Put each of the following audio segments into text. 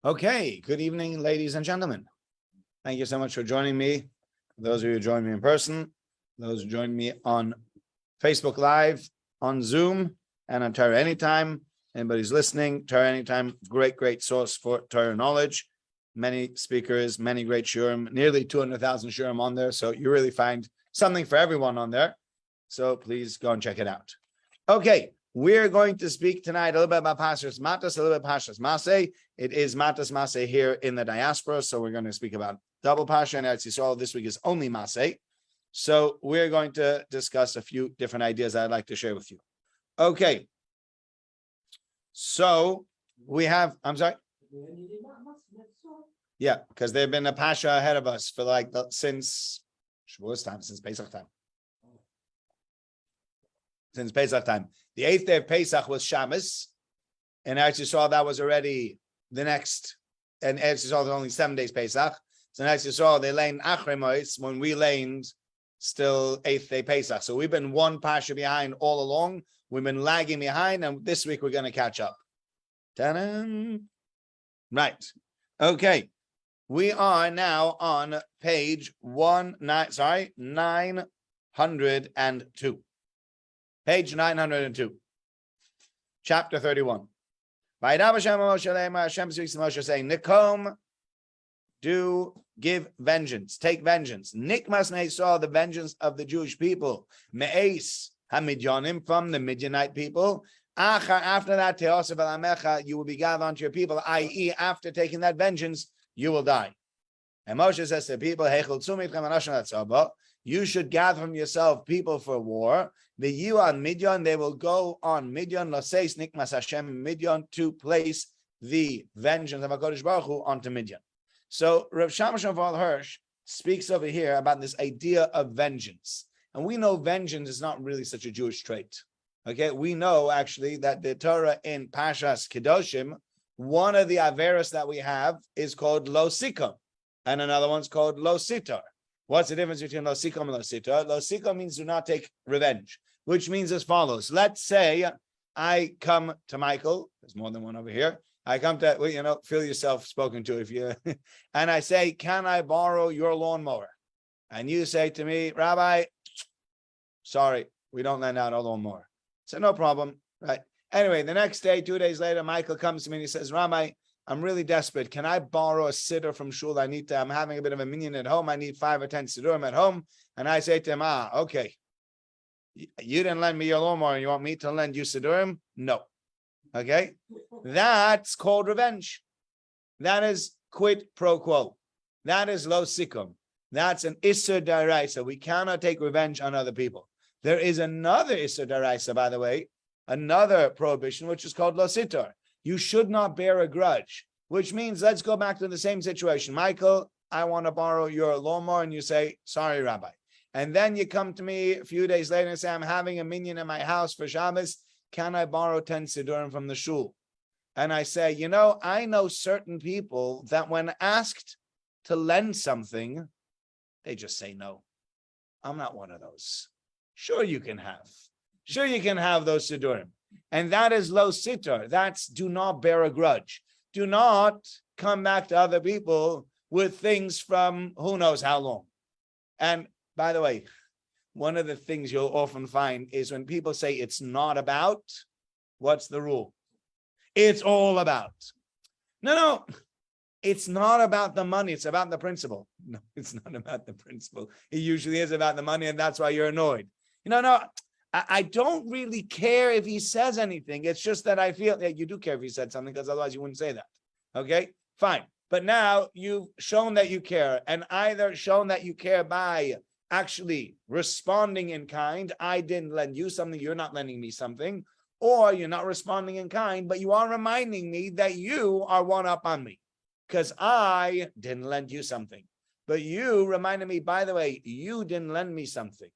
Okay, good evening, ladies and gentlemen. Thank you so much for joining me. Those of you who joined me in person, those who joined me on Facebook Live, on Zoom, and on Torah Anytime. Anybody's listening, Torah Anytime, great source for Torah knowledge. Many speakers, many great shurim, nearly 200,000 shurim on there. So you really find something for everyone on there. So please go and check it out. Okay, we're going to speak tonight a little bit about Parasha Mattos, a little bit about Parasha Masei. It is Mattos Masei here in the diaspora, so we're going to speak about double Parasha and Eretz Yisrael. This week is only Masei. So we're going to discuss a few different ideas that I'd like to share with you. Okay. So we have, I'm sorry? Yeah, because they've been a Pasha ahead of us for since Shavuos time, since Pesach time. Since Pesach time. The 8th day of Pesach was Shabbos, and Eretz Yisrael, that was already the next, and Eretz Yisrael was only 7 days Pesach. So in Eretz Yisrael, they laned Achrei Mois, when we laned still 8th day Pesach. So we've been one Pasha behind all along. We've been lagging behind, and this week we're going to catch up. Ta-da! Right. Okay. We are now on page 902. Page 902. Chapter 31. Hashem speaks to Moshe saying, Nikom, do give vengeance, take vengeance. Nikmas saw the vengeance of the Jewish people. Me'es hamidyanim, from the Midianite people. After that, Teosef el Amecha, you will be gathered onto your people, i.e., after taking that vengeance, you will die. And Moshe says to the people, you should gather from yourself people for war. The you on Midian, they will go on Midian, Laseis Nikmas Hashem Midian, to place the vengeance of HaKadosh Baruch Hu onto Midian. So Rav Shamash Hirsch speaks over here about this idea of vengeance. And we know vengeance is not really such a Jewish trait. Okay, we know actually that the Torah in Pashas Kedoshim, one of the averos that we have is called Lo Sikom, and another one's called Lo Sitar. What's the difference between Lo Sikom and Lo Sitar? Lo Sikom means do not take revenge, which means as follows. Let's say I come to Michael, there's more than one over here. I come to, feel yourself spoken to if you, and I say, can I borrow your lawnmower? And you say to me, Rabbi, sorry, we don't lend out our lawnmower. So no problem, right? Anyway, the next day, 2 days later, Michael comes to me and he says, Rabbi, I'm really desperate. Can I borrow a siddur from shul? I'm having a bit of a minyan at home. I need 5 or 10 siddurim at home. And I say to him, okay. You didn't lend me your lawnmower and you want me to lend you siddurim? No. Okay? That's called revenge. That is quid pro quo. That is lo sikum. That's an isur d'oraisa. We cannot take revenge on other people. There is another isur d'oraisa, by the way, another prohibition, which is called lo sitar. You should not bear a grudge, which means, let's go back to the same situation. Michael, I want to borrow your lawnmower, and you say, sorry, Rabbi. And then you come to me a few days later and say, I'm having a minyan in my house for Shabbos. Can I borrow 10 siddurim from the shul? And I say, I know certain people that when asked to lend something, they just say no. I'm not one of those. Sure you can have those siddurim. And that is lo sitar. That's do not bear a grudge. Do not come back to other people with things from who knows how long. And by the way, one of the things you'll often find is when people say it's not about, what's the rule? It's all about. No, it's not about the money. It's about the principle. No, it's not about the principle. It usually is about the money, and that's why you're annoyed. No, I don't really care if he says anything. It's just that I feel that you do care if he said something, because otherwise you wouldn't say that. Okay, fine. But now you've shown that you care, and either shown that you care by actually responding in kind. I didn't lend you something, you're not lending me something, or you're not responding in kind, but you are reminding me that you are one up on me because I didn't lend you something. But you reminded me, by the way, you didn't lend me something.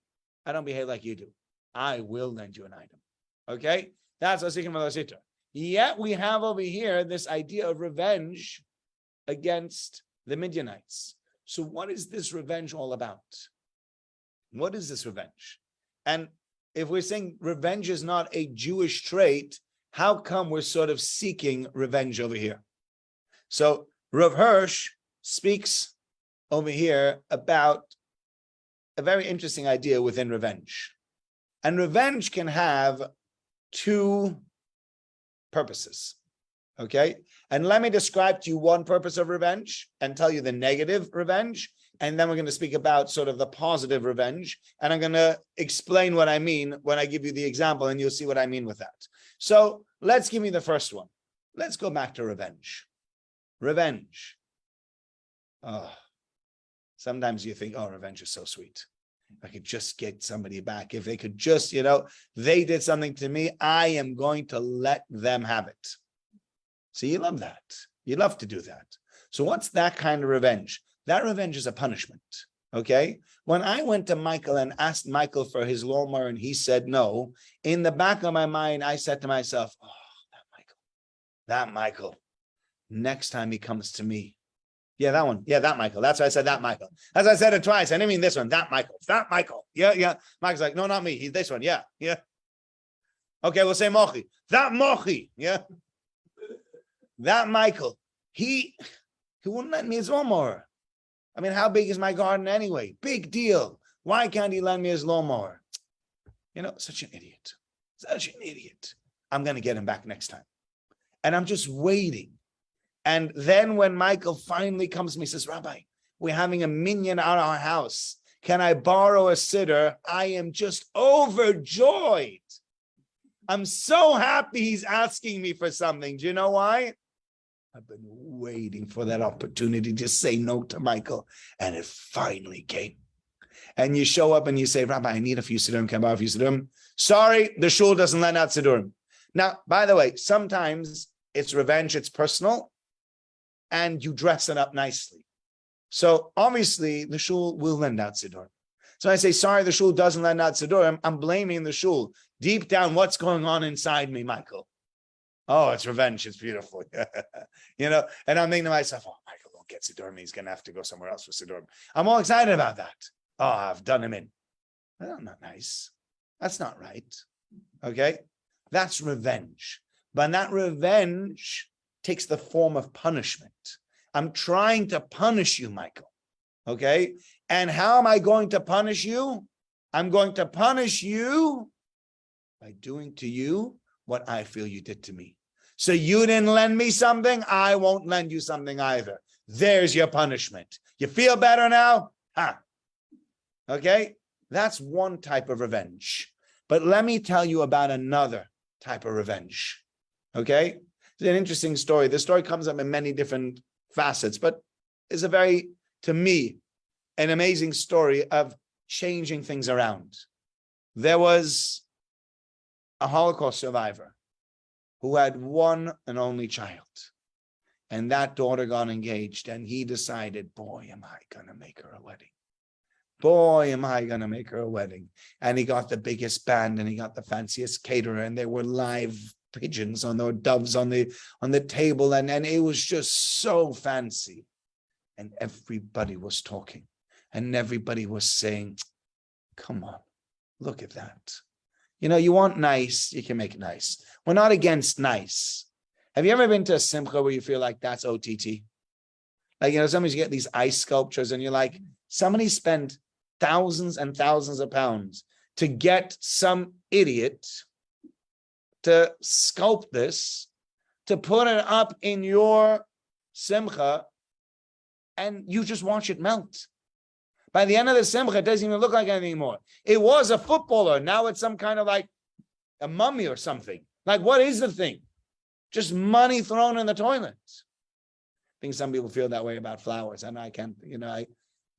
I don't behave like you do. I will lend you an item. Okay? That's a second Malosita. Yet we have over here this idea of revenge against the Midianites. So what is this revenge all about? What is this revenge? And if we're saying revenge is not a Jewish trait, how come we're sort of seeking revenge over here? So Rav Hirsch speaks over here about a very interesting idea within revenge. And revenge can have two purposes, okay? And let me describe to you one purpose of revenge and tell you the negative revenge. And then we're going to speak about sort of the positive revenge. And I'm going to explain what I mean when I give you the example, and you'll see what I mean with that. So let's give me the first one. Let's go back to revenge. Revenge. Oh, sometimes you think, oh, revenge is so sweet. If I could just get somebody back, if they could just, they did something to me, I am going to let them have it. So you love that. You love to do that. So what's that kind of revenge? That revenge is a punishment, okay? When I went to Michael and asked Michael for his lawnmower and he said no, in the back of my mind, I said to myself, oh, that Michael, next time he comes to me, yeah, that one. Yeah, that Michael. That's why I said that Michael. As I said it twice. I didn't mean this one. That Michael. That Michael. Yeah. Michael's like, no, not me. He's this one. Yeah. Okay, we'll say Mochi. That Mochi. Yeah. That Michael. He wouldn't let me his lawnmower. I mean, how big is my garden anyway? Big deal. Why can't he lend me his lawnmower? Such an idiot. Such an idiot. I'm going to get him back next time. And I'm just waiting. And then when Michael finally comes to me, he says, Rabbi, we're having a minyan at our house. Can I borrow a siddur? I am just overjoyed. I'm so happy he's asking me for something. Do you know why? I've been waiting for that opportunity to say no to Michael. And it finally came. And you show up and you say, Rabbi, I need a few siddurim. Can I borrow a few siddurim? Sorry, the shul doesn't lend out siddurim. Now, by the way, sometimes it's revenge, it's personal. And you dress it up nicely. So obviously the shul will lend out siddurim. So I say, sorry, the shul doesn't lend out siddurim. I'm blaming the shul. Deep down, what's going on inside me, Michael? Oh, it's revenge. It's beautiful. And I'm thinking to myself, oh, Michael won't get siddurim. He's going to have to go somewhere else for siddurim. I'm all excited about that. Oh, I've done him in. Well, not nice. That's not right. Okay? That's revenge. But that revenge takes the form of punishment. I'm trying to punish you, Michael. Okay? And how am I going to punish you? I'm going to punish you by doing to you what I feel you did to me. So you didn't lend me something, I won't lend you something either. There's your punishment. You feel better now? Okay? That's one type of revenge. But let me tell you about another type of revenge. Okay? It's an interesting story. The story comes up in many different facets, but it's to me, an amazing story of changing things around. There was a Holocaust survivor who had one and only child. And that daughter got engaged, and he decided, boy, am I going to make her a wedding. Boy, am I going to make her a wedding. And he got the biggest band, and he got the fanciest caterer, and there were live pigeons on the doves on the table, and it was just so fancy. And everybody was talking, and everybody was saying, come on, look at that. You want nice, you can make it nice. We're not against nice. Have you ever been to a simcha where you feel like that's OTT? Like, sometimes you get these ice sculptures and you're like, somebody spent thousands and thousands of pounds to get some idiot to sculpt this, to put it up in your simcha, and you just watch it melt. By the end of the simcha, it doesn't even look like anything anymore. It was a footballer. Now it's some kind of like a mummy or something. Like, what is the thing? Just money thrown in the toilet. I think some people feel that way about flowers. And I can't,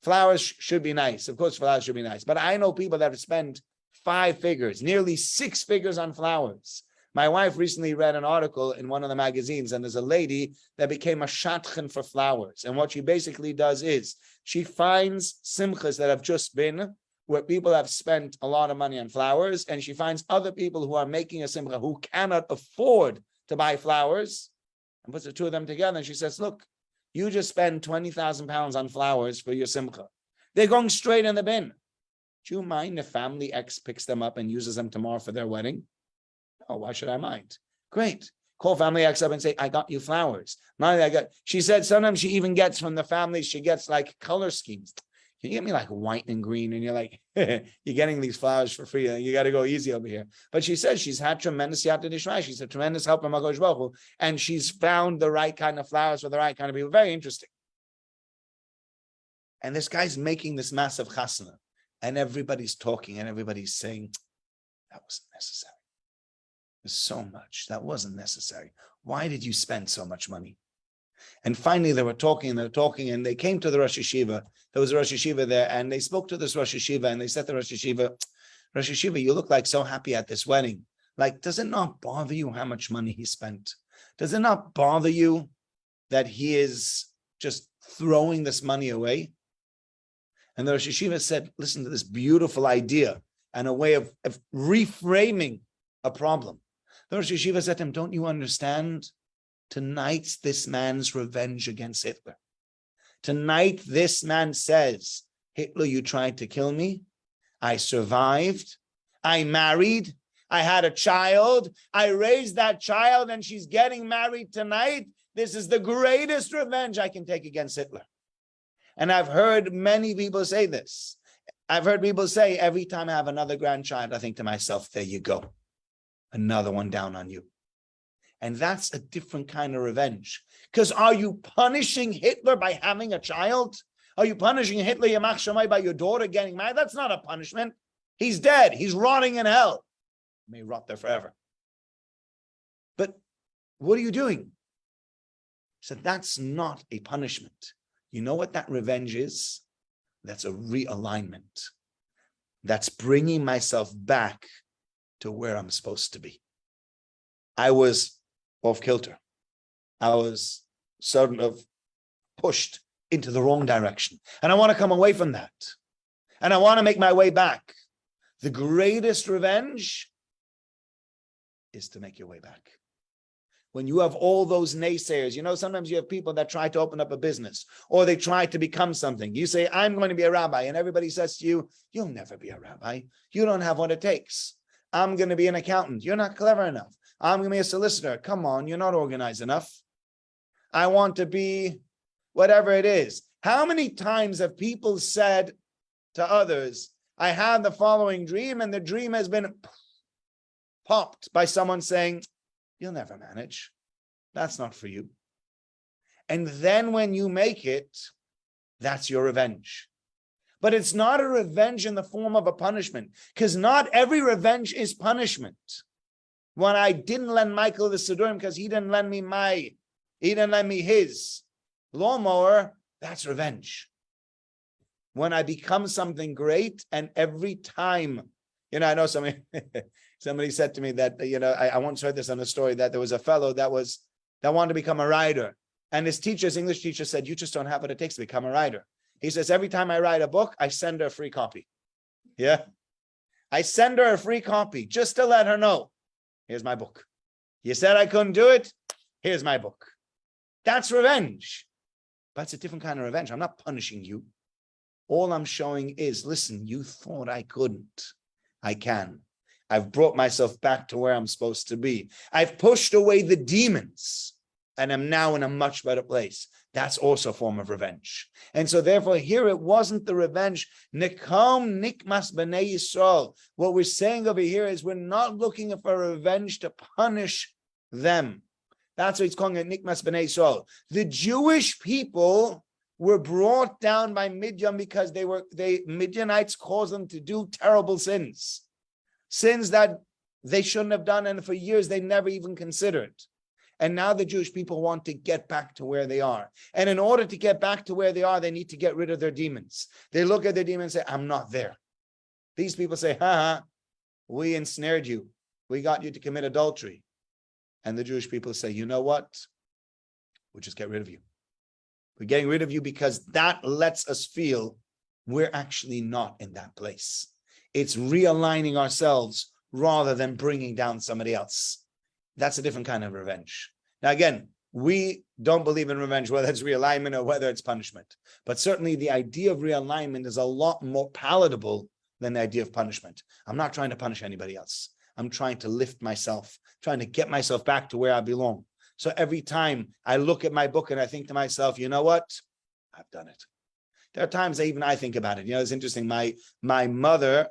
flowers should be nice. Of course, flowers should be nice. But I know people that have spent 5 figures, nearly 6 figures on flowers. My wife recently read an article in one of the magazines, and there's a lady that became a shadchan for flowers. And what she basically does is she finds simchas that have just been where people have spent a lot of money on flowers, and she finds other people who are making a simcha who cannot afford to buy flowers, and puts the two of them together. And she says, look, you just spend 20,000 pounds on flowers for your simcha. They're going straight in the bin. Do you mind if family X picks them up and uses them tomorrow for their wedding? Oh, why should I mind? Great. call family X up and say, I got you flowers. She said sometimes she even gets from the families, she gets like color schemes. Can you get me like white and green? And you're like, you're getting these flowers for free. You got to go easy over here. But she says she's had tremendous yata d'ishmaya. She's a tremendous help from HaKadosh Baruch Hu, and she's found the right kind of flowers for the right kind of people. Very interesting. And this guy's making this massive chasana, and everybody's talking and everybody's saying, that wasn't necessary. There's so much. That wasn't necessary. Why did you spend so much money? And finally, they were talking, and they came to the Rosh Yeshiva. There was a Rosh Yeshiva there, and they spoke to this Rosh Yeshiva, and they said to Rosh Yeshiva, you look like so happy at this wedding. Like, does it not bother you how much money he spent? Does it not bother you that he is just throwing this money away? And the Rosh Yeshiva said, listen to this beautiful idea and a way of reframing a problem. The Rosh Yeshiva said to him, don't you understand? Tonight's this man's revenge against Hitler. Tonight, this man says, Hitler, you tried to kill me. I survived. I married. I had a child. I raised that child, and she's getting married tonight. This is the greatest revenge I can take against Hitler. And I've heard many people say this. I've heard people say, every time I have another grandchild, I think to myself, there you go. Another one down on you. And that's a different kind of revenge. Because are you punishing Hitler by having a child? Are you punishing Hitler, Yamach Shammai, by your daughter getting married? That's not a punishment. He's dead. He's rotting in hell. He may rot there forever. But what are you doing? So that's not a punishment. You know what that revenge is? That's a realignment. That's bringing myself back to where I'm supposed to be. I was off kilter. I was sort of pushed into the wrong direction. And I want to come away from that. And I want to make my way back. The greatest revenge is to make your way back. When you have all those naysayers, you know, sometimes you have people that try to open up a business or they try to become something. You say, I'm going to be a rabbi. And everybody says to you, you'll never be a rabbi. You don't have what it takes. I'm going to be an accountant. You're not clever enough. I'm going to be a solicitor. Come on, you're not organized enough. I want to be whatever it is. How many times have people said to others, I had the following dream, and the dream has been popped by someone saying, you'll never manage. That's not for you. And then when you make it, that's your revenge. But it's not a revenge in the form of a punishment, because not every revenge is punishment. When I didn't lend Michael the Sidurim because he didn't lend me his lawnmower, that's revenge. When I become something great, and every time, you know, I know somebody said to me that, you know, I once heard this on a story that there was a fellow that wanted to become a writer. And his English teacher said, you just don't have what it takes to become a writer. He says, every time I write a book, I send her a free copy. Yeah. I send her a free copy just to let her know, here's my book. You said I couldn't do it. Here's my book. That's revenge. But it's a different kind of revenge. I'm not punishing you. All I'm showing is, listen, you thought I couldn't. I can. I've brought myself back to where I'm supposed to be. I've pushed away the demons, and I'm now in a much better place. That's also a form of revenge. And so therefore here it wasn't the revenge. Nikam nikmas b'nei Yisrael. What we're saying over here is we're not looking for revenge to punish them. That's what he's calling it, nikmas b'nei Yisrael. The Jewish people were brought down by Midian because Midianites caused them to do terrible sins. Sins that they shouldn't have done, and for years they never even considered. And now the Jewish people want to get back to where they are. And in order to get back to where they are, they need to get rid of their demons. They look at their demons and say, I'm not there. These people say, we ensnared you. We got you to commit adultery. And the Jewish people say, you know what? We'll just get rid of you. We're getting rid of you because that lets us feel we're actually not in that place. It's realigning ourselves rather than bringing down somebody else. That's a different kind of revenge. Now, again, we don't believe in revenge, whether it's realignment or whether it's punishment. But certainly the idea of realignment is a lot more palatable than the idea of punishment. I'm not trying to punish anybody else. I'm trying to lift myself, trying to get myself back to where I belong. So every time I look at my book and I think to myself, you know what? I've done it. There are times I think about it. It's interesting. My mother,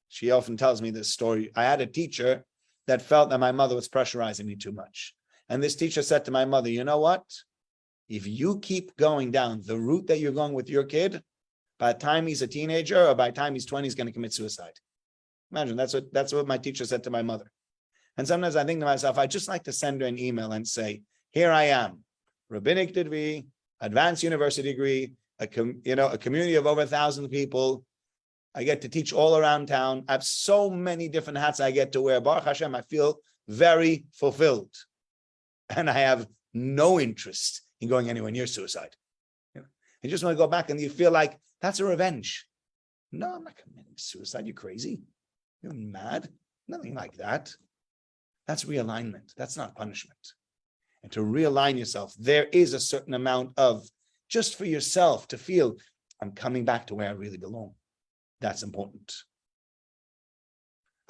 she often tells me this story. I had a teacher that felt that my mother was pressurizing me too much. And this teacher said to my mother, you know what? If you keep going down the route that you're going with your kid, by the time he's a teenager or by the time he's 20, he's going to commit suicide. Imagine, that's what my teacher said to my mother. And sometimes I think to myself, I just like to send her an email and say, here I am, rabbinic degree, advanced university degree, a community of over 1,000 people. I get to teach all around town. I have so many different hats I get to wear. Baruch Hashem, I feel very fulfilled. And I have no interest in going anywhere near suicide. You just want to go back and you feel like that's a revenge. No, I'm not committing suicide. You crazy? You're mad? Nothing like that. That's realignment. That's not punishment. And to realign yourself, there is a certain amount of just for yourself to feel, I'm coming back to where I really belong. That's important.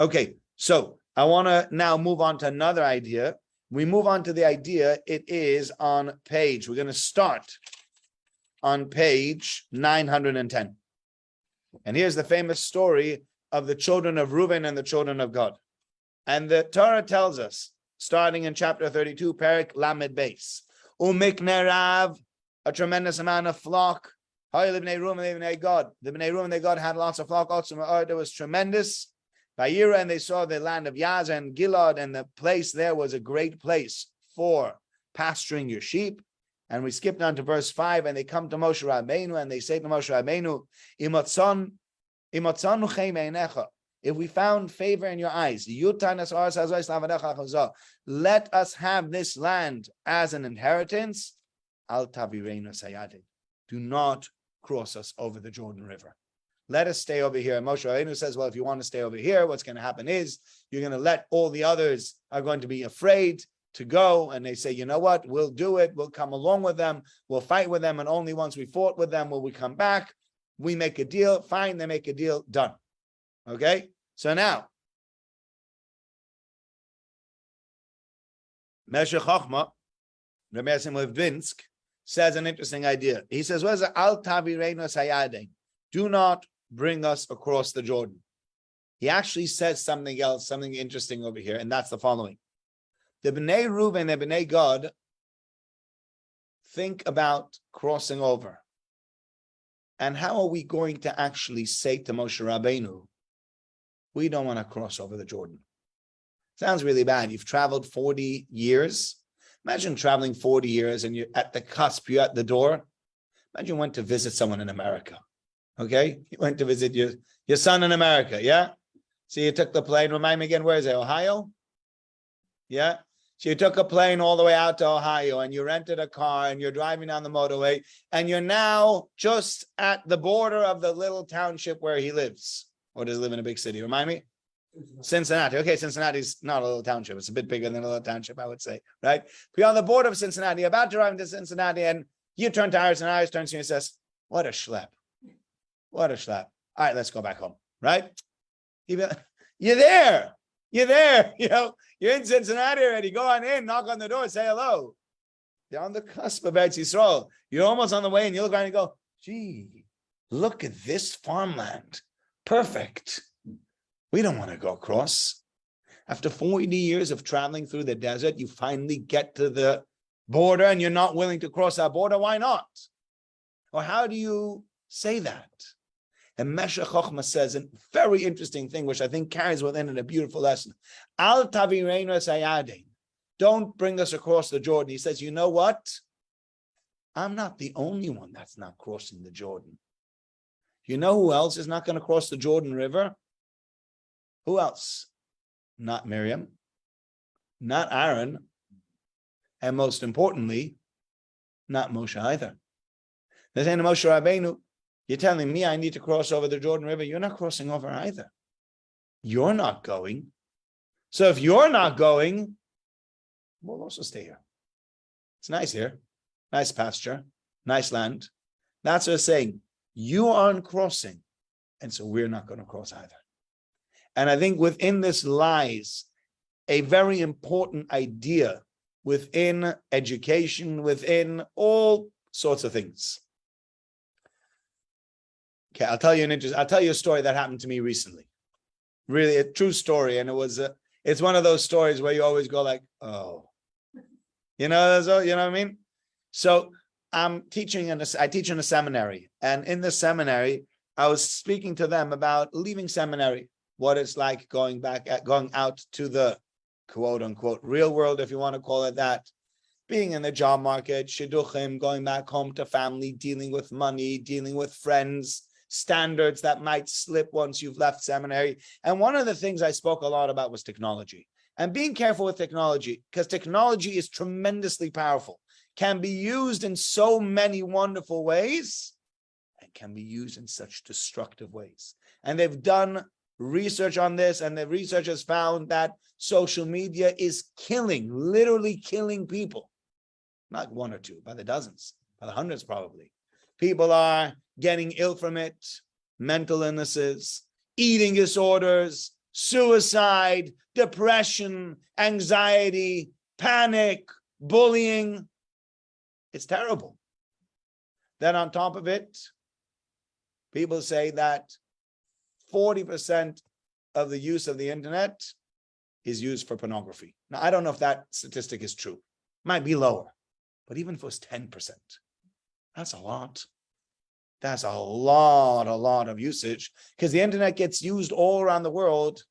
Okay, so I want to now move on to another idea. We move on to the idea. It is on page. We're going to start on page 910. And here's the famous story of the children of Reuben and the children of Gad. And the Torah tells us, starting in chapter 32, Perek Lamed Beis, Umikne Rav, a tremendous amount of flock. The Bnei Reuben and they Gad had lots of flock. Also, there was tremendous. Vayira, and they saw the land of Yaz and Gilad, and the place there was a great place for pasturing your sheep. And we skipped on to verse 5, and they come to Moshe Rabbeinu, and they say to Moshe Rabbeinu, if we found favor in your eyes, let us have this land as an inheritance. Do not cross us over the Jordan River. Let us stay over here. And Moshe Rabbeinu says, well, if you want to stay over here, what's going to happen is you're going to let all the others are going to be afraid to go. And they say, you know what? We'll do it. We'll come along with them. We'll fight with them. And only once we fought with them will we come back. We make a deal. Fine. They make a deal. Done. Okay. So now, Meshech Chochmah, Rabbi Levinsk, says an interesting idea. He says, what is it? Al tavireinu sayadin. Do not bring us across the Jordan. He actually says something else, something interesting over here, and that's the following. The Bnei Reuben and the Bnei Gad think about crossing over. And how are we going to actually say to Moshe Rabbeinu, we don't want to cross over the Jordan? Sounds really bad. You've traveled 40 years. Imagine traveling 40 years and you're at the cusp, you're at the door. Imagine you went to visit someone in America. Okay? You went to visit your son in America, yeah? So you took the plane, remind me again, where is it, Ohio? Yeah? So you took a plane all the way out to Ohio and you rented a car and you're driving down the motorway and you're now just at the border of the little township where he lives. Or does he live in a big city? Remind me? Cincinnati. Okay, Cincinnati's not a little township. It's a bit bigger than a little township, I would say, right? We're on the border of Cincinnati, about to drive into Cincinnati, and you turn to Iris, and Iris turns to you and says, what a schlep. What a schlep. All right, let's go back home, right? You're there. You're there. You're in Cincinnati already. Go on in, knock on the door, say hello. You're on the cusp of Eretz Yisrael. You're almost on the way, and you look around and go, gee, look at this farmland. Perfect. We don't want to go across. After 40 years of traveling through the desert, you finally get to the border and you're not willing to cross that border. Why not? Or how do you say that? And Meshech Chochmah says a very interesting thing, which I think carries within it a beautiful lesson. Al tavireinu sayadin. Don't bring us across the Jordan. He says, you know what? I'm not the only one that's not crossing the Jordan. You know who else is not going to cross the Jordan River? Who else? Not Miriam, not Aaron, and most importantly, not Moshe either. They're saying to Moshe Rabbeinu, you're telling me I need to cross over the Jordan River. You're not crossing over either. You're not going. So if you're not going, we'll also stay here. It's nice here. Nice pasture. Nice land. That's what it's saying. You aren't crossing. And so we're not going to cross either. And I think within this lies a very important idea within education, within all sorts of things. Okay, I'll tell you a story that happened to me recently. Really, a true story, and it's one of those stories where you always go like, oh, you know what I mean? So I teach in a seminary, and in the seminary, I was speaking to them about leaving seminary, what it's like going out to the quote unquote real world, if you want to call it that, being in the job market, shidduchim, going back home to family, dealing with money, dealing with friends, standards that might slip once you've left seminary. And one of the things I spoke a lot about was technology and being careful with technology, because technology is tremendously powerful, can be used in so many wonderful ways and can be used in such destructive ways. And they've done research on this, and the research has found that social media is literally killing people. Not one or two, by the dozens, by the hundreds probably. People are getting ill from it, mental illnesses, eating disorders, suicide, depression, anxiety, panic, bullying. It's terrible. Then on top of it, people say that 40% of the use of the internet is used for pornography. Now, I don't know if that statistic is true. It might be lower, but even if it was 10%, that's a lot. That's a lot of usage, because the internet gets used all around the world,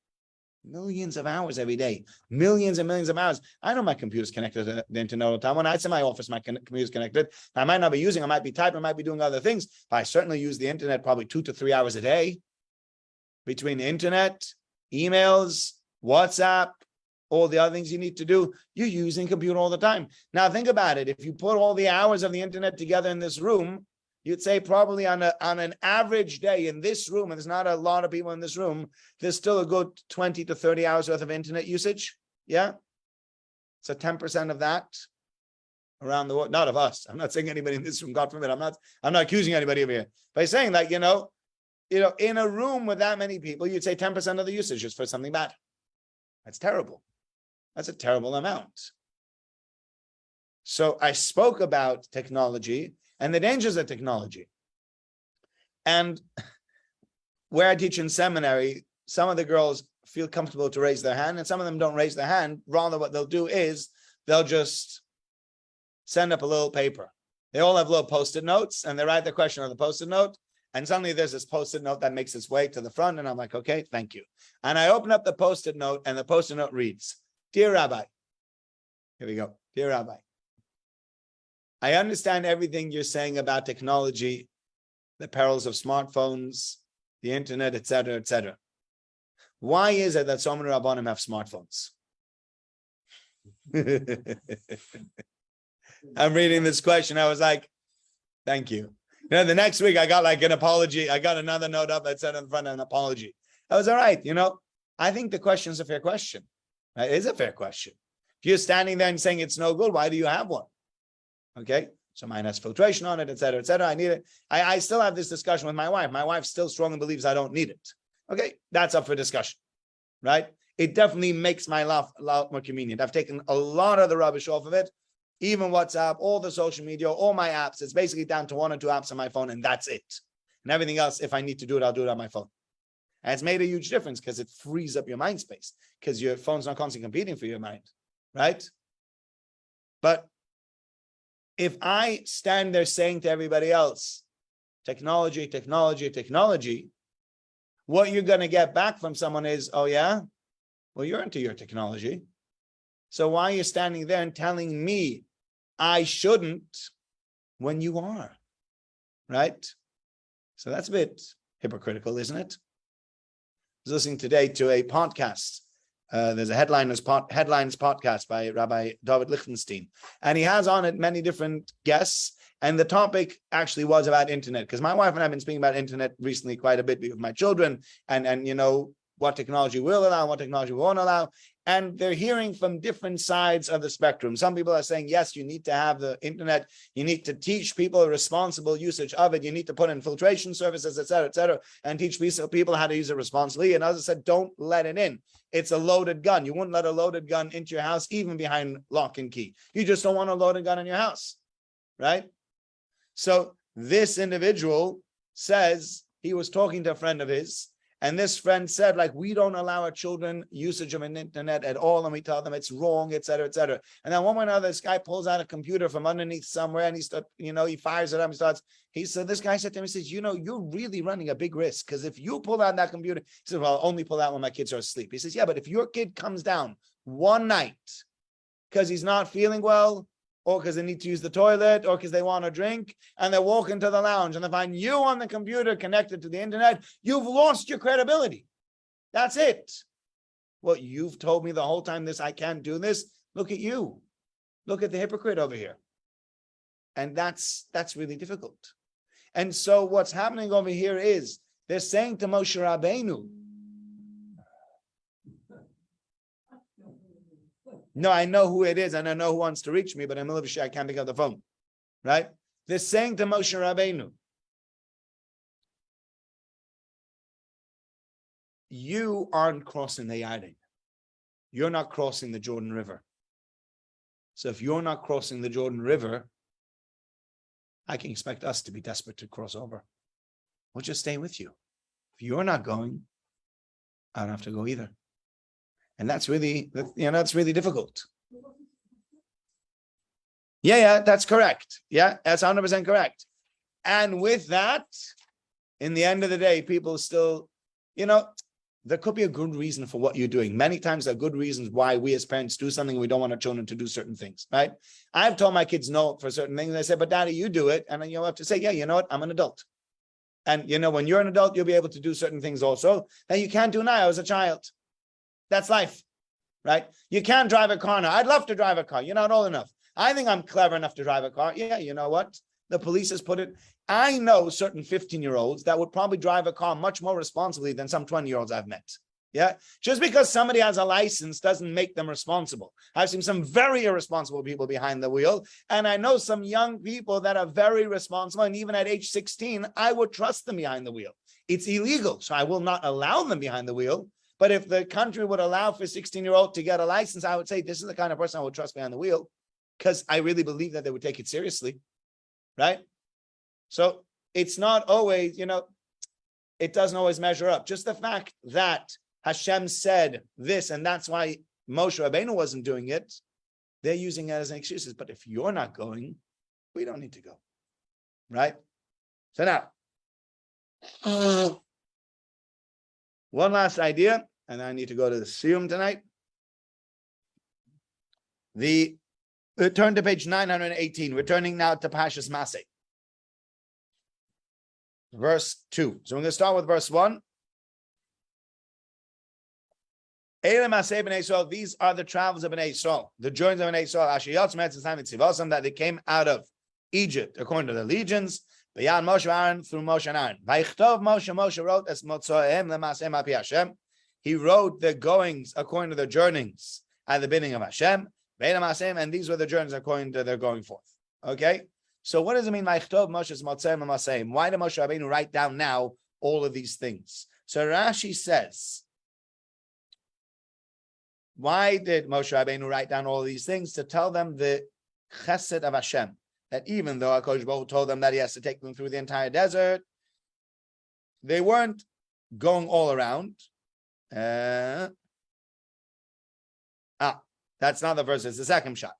millions of hours every day, millions and millions of hours. I know my computer's connected to the internet all the time. When I sit in my office, my computer's connected. I might not be using, I might be typing, I might be doing other things, but I certainly use the internet probably 2 to 3 hours a day. Between the internet, emails, WhatsApp, all the other things you need to do, you're using computer all the time. Now think about it. If you put all the hours of the internet together in this room, you'd say probably on an average day in this room, and there's not a lot of people in this room, there's still a good 20 to 30 hours worth of internet usage. Yeah. So 10% of that around the world, not of us. I'm not saying anybody in this room, God forbid. I'm not accusing anybody of here. By saying that, in a room with that many people, you'd say 10% of the usage is for something bad. That's terrible. That's a terrible amount. So I spoke about technology and the dangers of technology. And where I teach in seminary, some of the girls feel comfortable to raise their hand, and some of them don't raise their hand. Rather, what they'll do is they'll just send up a little paper. They all have little Post-it notes, and they write the question on the Post-it note, and suddenly there's this Post-it note that makes its way to the front, and I'm like, okay, thank you. And I open up the Post-it note, and the Post-it note reads, "Dear Rabbi," here we go, "Dear Rabbi, I understand everything you're saying about technology, the perils of smartphones, the internet, etc., etc. Why is it that so many Rabbanim have smartphones?" I'm reading this question. I was like, thank you. The next week I got like an apology. I got another note up that said in front of an apology. I was all right. I think the question is a fair question. It is a fair question. If you're standing there and saying it's no good, why do you have one? Okay, so mine has filtration on it, etc., etc. I need it. I still have this discussion with my wife. My wife still strongly believes I don't need it. Okay, that's up for discussion, right? It definitely makes my life a lot more convenient. I've taken a lot of the rubbish off of it, even WhatsApp, all the social media, all my apps. It's basically down to 1 or 2 apps on my phone, and that's it. And everything else, if I need to do it, I'll do it on my phone. And it's made a huge difference because it frees up your mind space, because your phone's not constantly competing for your mind, right? But if I stand there saying to everybody else, technology, technology, technology, what you're going to get back from someone is, oh yeah, well, you're into your technology. So why are you standing there and telling me I shouldn't when you are, right? So that's a bit hypocritical, isn't it? I was listening today to a podcast. There's a Headlines podcast by Rabbi David Lichtenstein, and he has on it many different guests. And the topic actually was about internet, because my wife and I have been speaking about internet recently quite a bit with my children, and what technology will allow, what technology won't allow. And they're hearing from different sides of the spectrum. Some people are saying, yes, you need to have the internet. You need to teach people responsible usage of it. You need to put in filtration services, et cetera, and teach people how to use it responsibly. And others said, don't let it in. It's a loaded gun. You wouldn't let a loaded gun into your house, even behind lock and key. You just don't want a loaded gun in your house, right? So this individual says he was talking to a friend of his, and this friend said, like, we don't allow our children usage of an internet at all, and we tell them it's wrong, et cetera, et cetera. And then one way or another, this guy pulls out a computer from underneath somewhere, and he fires it up. This guy said to him, he says, you're really running a big risk, because if you pull out that computer, he said, well, I'll only pull out when my kids are asleep. He says, yeah, but if your kid comes down one night because he's not feeling well, or because they need to use the toilet, or because they want a drink, and they walk into the lounge and they find you on the computer connected to the internet, you've lost your credibility. That's it. Well, you've told me the whole time I can't do this. Look at you. Look at the hypocrite over here. And that's really difficult. And so what's happening over here is they're saying to Moshe Rabbeinu, no, I know who it is, and I know who wants to reach me, but I'm I can't pick up the phone, right? They're saying to Moshe Rabbeinu, you aren't crossing the Yarden. You're not crossing the Jordan River. So if you're not crossing the Jordan River, I can expect us to be desperate to cross over. We'll just stay with you. If you're not going, I don't have to go either. And that's really difficult. Yeah, that's correct. Yeah, that's 100% correct. And with that, in the end of the day, people still, there could be a good reason for what you're doing. Many times there are good reasons why we as parents do something and we don't want our children to do certain things, right? I've told my kids no for certain things. They say, but Daddy, you do it. And then you'll have to say, yeah, you know what? I'm an adult. And, when you're an adult, you'll be able to do certain things also that you can't do now as a child. That's life, right? You can't drive a car now. I'd love to drive a car. You're not old enough. I think I'm clever enough to drive a car. Yeah, you know what? The police has put it. I know certain 15-year-olds that would probably drive a car much more responsibly than some 20-year-olds I've met. Yeah, just because somebody has a license doesn't make them responsible. I've seen some very irresponsible people behind the wheel, and I know some young people that are very responsible, and even at age 16, I would trust them behind the wheel. It's illegal, so I will not allow them behind the wheel. But if the country would allow for a 16-year-old to get a license, I would say this is the kind of person I would trust behind the wheel, because I really believe that they would take it seriously, right? So it's not always, it doesn't always measure up. Just the fact that Hashem said this, and that's why Moshe Rabbeinu wasn't doing it, they're using it as an excuse. But if you're not going, we don't need to go, right? So now, one last idea, and I need to go to the Siyum tonight. Turn to page 918. We're turning now to Parasha Masei. Verse 2. So we're going to start with verse 1. These are the travels of Bnei Yisrael, the journeys of Bnei Yisrael, that they came out of Egypt, according to the legions, B'yan Moshe Aaron, through Moshe and Aaron. Moshe wrote as Motzoem Lemasem Api Hashem. He wrote the goings according to the journeyings at the bidding of Hashem, and these were the journeys according to their going forth. Okay? So what does it mean? Why did Moshe Rabbeinu write down now all of these things? So Rashi says, why did Moshe Rabbeinu write down all of these things? To tell them the chesed of Hashem, that even though HaKadosh Baruch Hu told them that he has to take them through the entire desert, they weren't going all around. That's not the verse, it's the second shot.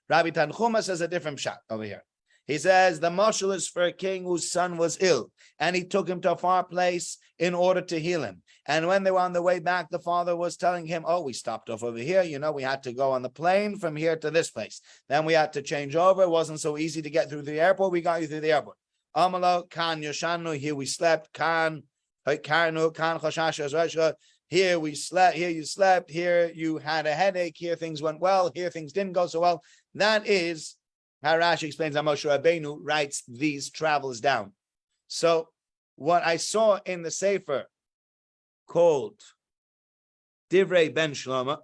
Rabbi Tanchuma says a different shot over here. He says the mashal is for a king whose son was ill, and he took him to a far place in order to heal him. And when they were on the way back, the father was telling him, oh, we stopped off over here. We had to go on the plane from here to this place. Then we had to change over. It wasn't so easy to get through the airport. We got you through the airport. Amalo, kan yoshanu, here we slept. Kan karnu, kan choshash, here we slept, here you slept, here you had a headache, here things went well, here things didn't go so well. That is how Rashi explains how Moshe Rabbeinu writes these travels down. So what I saw in the Sefer called Divrei Ben Shlomo.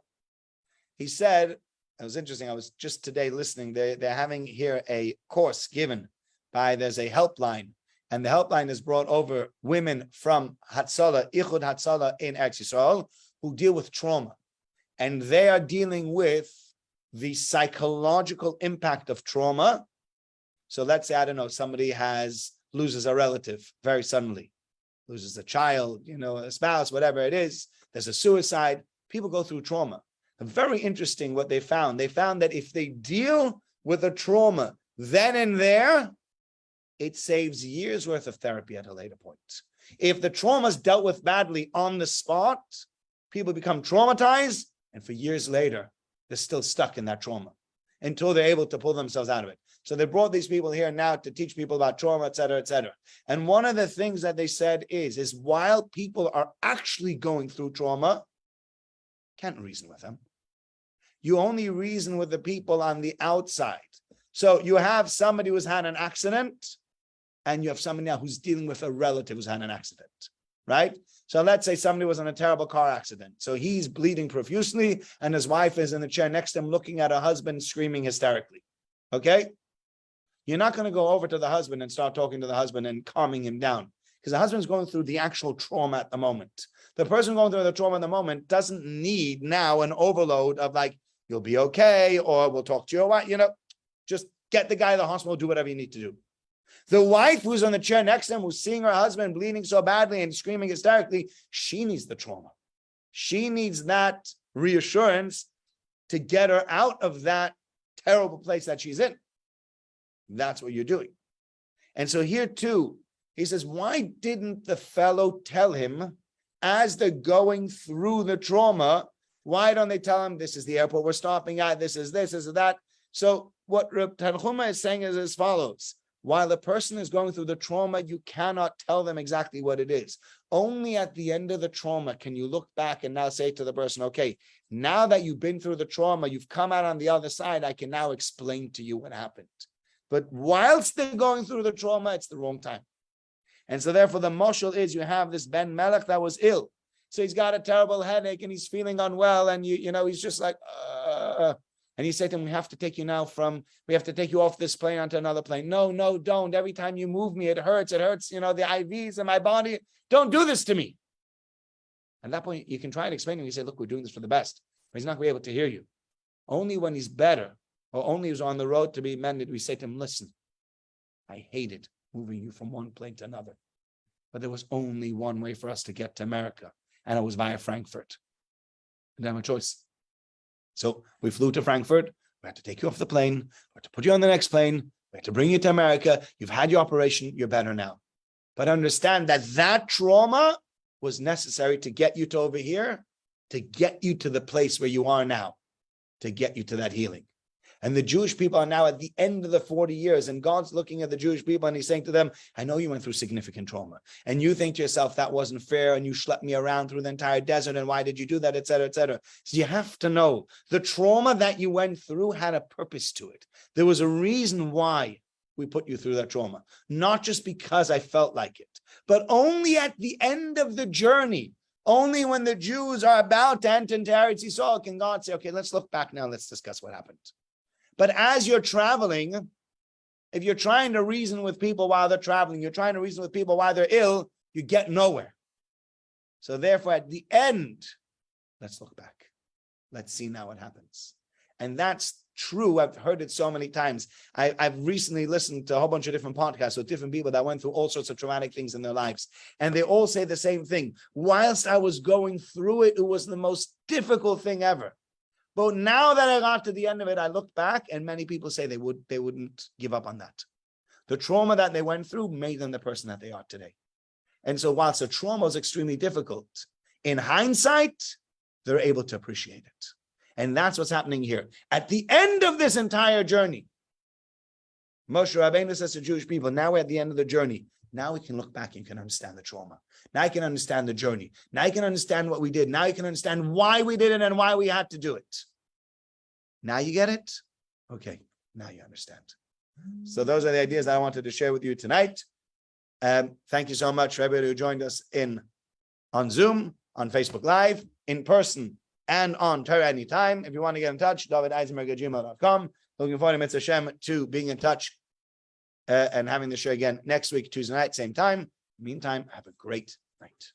He said, it was interesting. I was just today listening. They're having here a course given by, there's a helpline, and the helpline has brought over women from Hatzalah, Ichud Hatzalah in Eretz Yisrael, who deal with trauma. And they are dealing with the psychological impact of trauma. So let's say, I don't know, somebody loses a relative very suddenly, loses a child, a spouse, whatever it is. There's a suicide. People go through trauma. Very interesting what they found. They found that if they deal with a trauma then and there, it saves years worth of therapy at a later point. If the trauma is dealt with badly on the spot, people become traumatized, and for years later, they're still stuck in that trauma until they're able to pull themselves out of it. So they brought these people here now to teach people about trauma, et cetera, et cetera. And one of the things that they said is while people are actually going through trauma, can't reason with them. You only reason with the people on the outside. So you have somebody who's had an accident, and you have somebody now who's dealing with a relative who's had an accident, right? So let's say somebody was in a terrible car accident. So he's bleeding profusely, and his wife is in the chair next to him looking at her husband screaming hysterically, okay? You're not going to go over to the husband and start talking to the husband and calming him down, because the husband's going through the actual trauma at the moment. The person going through the trauma at the moment doesn't need now an overload of like, you'll be okay, or we'll talk to you, just get the guy to the hospital, do whatever you need to do. The wife who's on the chair next to him, who's seeing her husband bleeding so badly and screaming hysterically, she needs the trauma. She needs that reassurance to get her out of that terrible place that she's in. That's what you're doing. And so here too, he says, why didn't the fellow tell him as they're going through the trauma? Why don't they tell him, this is the airport we're stopping at, this is that? So what Reb Tanchuma is saying is as follows. While the person is going through the trauma, you cannot tell them exactly what it is. Only at the end of the trauma can you look back and now say to the person, okay, now that you've been through the trauma, you've come out on the other side, I can now explain to you what happened. But whilst they're going through the trauma, it's the wrong time. And so therefore the mashal is, you have this Ben Melech that was ill. So he's got a terrible headache and he's feeling unwell, and he's just like, and you say to him, we have to take you off this plane onto another plane. No, don't. Every time you move me, it hurts, the IVs in my body. Don't do this to me. At that point, you can try and explain to him. You say, look, we're doing this for the best. But he's not going to be able to hear you. Only when he's better, or only he's on the road to be mended, we say to him, listen, I hated moving you from one plane to another. But there was only one way for us to get to America, and it was via Frankfurt. We didn't have a choice. So we flew to Frankfurt. We had to take you off the plane. We had to put you on the next plane. We had to bring you to America. You've had your operation. You're better now. But understand that trauma was necessary to get you to over here, to get you to the place where you are now, to get you to that healing. And the Jewish people are now at the end of the 40 years, and God's looking at the Jewish people and he's saying to them, I know you went through significant trauma, and you think to yourself, that wasn't fair, and you schlepped me around through the entire desert, and why did you do that, et cetera, et cetera. So you have to know, the trauma that you went through had a purpose to it. There was a reason why we put you through that trauma, not just because I felt like it, but only at the end of the journey. Only when the Jews are about to enter into Eretz Yisrael can God say, okay, let's look back now, let's discuss what happened. But as you're traveling, if you're trying to reason with people while they're traveling, you're trying to reason with people while they're ill, you get nowhere. So therefore, at the end, let's look back. Let's see now what happens. And that's true. I've heard it so many times. I've recently listened to a whole bunch of different podcasts with different people that went through all sorts of traumatic things in their lives. And they all say the same thing. Whilst I was going through it, it was the most difficult thing ever. But now that I got to the end of it, I look back, and many people say they wouldn't give up on that. The trauma that they went through made them the person that they are today. And so whilst the trauma is extremely difficult, in hindsight, they're able to appreciate it. And that's what's happening here. At the end of this entire journey, Moshe Rabbeinu says to Jewish people, now we're at the end of the journey. Now we can look back and you can understand the trauma. Now you can understand the journey. Now you can understand what we did. Now you can understand why we did it and why we had to do it. Now you get it? Okay, now you understand. So those are the ideas that I wanted to share with you tonight. Thank you so much for everybody who joined us on Zoom, on Facebook Live, in person and on Torah Anytime. If you want to get in touch, davideisenberg@gmail.com. Looking forward to Mitzvah Hashem to being in touch and having the show again next week, Tuesday night, same time. Meantime, have a great night.